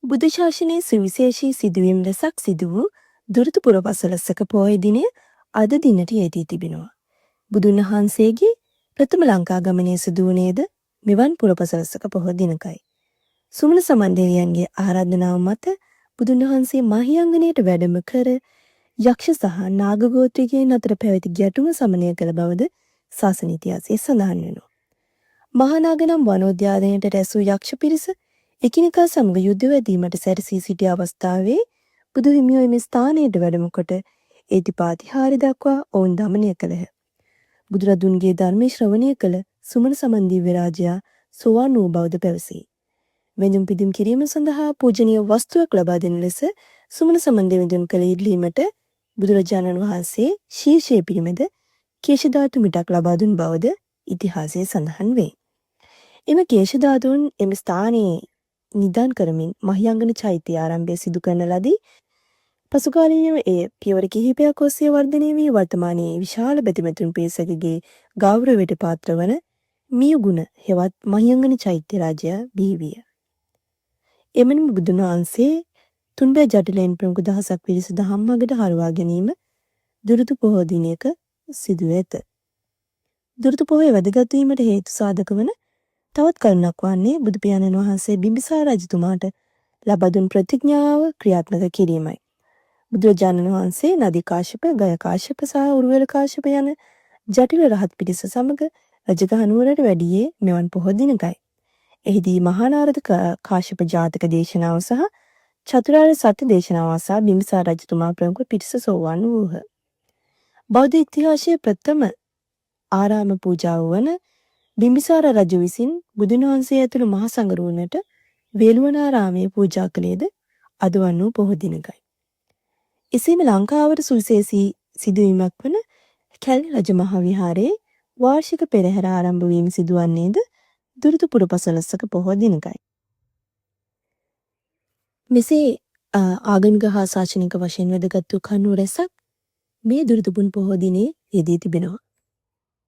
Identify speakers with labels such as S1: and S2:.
S1: බුදු ශාසනයේ සුවිශේෂී සිදුවීම් රැසක් සිදු වූ දුරුතු පුරපසළොස්වක පෝය දිනය අද දිනට යෙදී තිබෙනවා. බුදුන් වහන්සේගේ ප්‍රථම ලංකා ගමනය සිදු වුණේද මෙවන් පුරපසළොස්වක පොහොය දිනකයි. සුමන සමණේරයන්ගේ ආරාධනාව මත බුදුන් වහන්සේ මහියංගනයට වැඩම කර යක්ෂ සහ නාග ගෝත්‍රිකයන් අතර පැවති ගැටුම සමනය කළ බවද ශාසන ඉතිහාසයේ සඳහන් වෙනවා. මහා නාග නම් වනෝද්‍යානයට රැස් වූ යක්ෂ පිරිස එකිනෙකා සමග යුද්ධ වැදීමට සැරසී සිටි අවස්ථාවේ බුදු හිමියෝ මේ ස්ථානයට වැඩම කොට ඒතිපාතිහාර්ය දක්වා ඔවුන් දමනය කළහ. බුදුරදුන්ගේ ධර්මයේ ශ්‍රවණය කළ සුමන සමන්දිව්‍ය රාජයා සෝවාන් වූ බවද පැවසේ. වෙඳුම් පිදුම් කිරීම සඳහා පූජනීය වස්තුවක් ලබා දෙන ලෙස සුමන සමන්දිව්‍යන් කළ ඉල්ලීමට බුදුරජාණන් වහන්සේ ශීර්ෂයේ පිරිමැද කේශ ධාතු මිටක් ලබා දුන් බවද ඉතිහාසයේ සඳහන් වේ. එම කේශ ධාතුන් එම ස්ථානයේ නිදාන් කරමින් මහියංගන චෛත්‍ය ආරම්භය සිදු කරන ලදී. පසු කාලීනව එය පියවර කිහිපයක් ඔස්සේ වර්ධනය වී වර්තමානයේ විශාල බැතිමතුන් පිරිසකගේ ගෞරවයට පාත්‍ර වන මියුගුණ හෙවත් මහියංගන චෛත්‍ය රාජයා බිහි විය. එමෙන්ම බුදුන් වහන්සේ තුන්බෑ ජටිලයන් ප්‍රමුඛ දහසක් පිරිස ධම්මගට හරවා ගැනීම දුරුතු පොහෝ දිනයක සිදුව ඇත. දුරුතු පොහොය වැදගත් වීමට හේතු සාධක වන තවත් කරුණක් වන්නේ බුදු පියාණන් වහන්සේ බිම්බිසාර රජතුමාට ලබා දුන් ප්‍රතිඥාව ක්‍රියාත්මක කිරීමයි. බුදුරජාණන් වහන්සේ නදී කාශ්‍යප, ගය කාශ්‍යප සහ උරුවෙල කාශ්‍යප යන ජටිල රහත් පිරිස සමග රජගහ නුවරට වැඩියේ මෙවන් පොහොය දිනකයි. එහිදී මහා නාරද කාශ්‍යප ජාතක දේශනාව සහ චතුරාර්ය සත්‍ය දේශනාව අසා බිම්බිසාර රජතුමා ප්‍රමුඛ පිරිස සෝවාන් වූහ. බෞද්ධ ඉතිහාසයේ ප්‍රථම ආරාම පූජාව වන බිම්බිසාර රජු විසින් බුදුන් වහන්සේ ඇතුළු මහා සංඝරුවනට වේළුවනාරාමයේ පූජා කළේද අද වන වූ පොහොය දිනකයි. එසේම ලංකාවට සුවිශේෂී සිදුවීමක් වන කැලණි රජ මහා විහාරයේ වාර්ෂික පෙරහැර ආරම්භ වීම සිදුවන්නේද දුරුතු පුරපසළොස්වක පොහොය දිනකයි. මෙසේ ආගමික හා ශාසනික වශයෙන් වැදගත් වූ කරුණු රැසක් මේ දුරුතු පුන් පොහොය දිනේ යෙදී තිබෙනවා.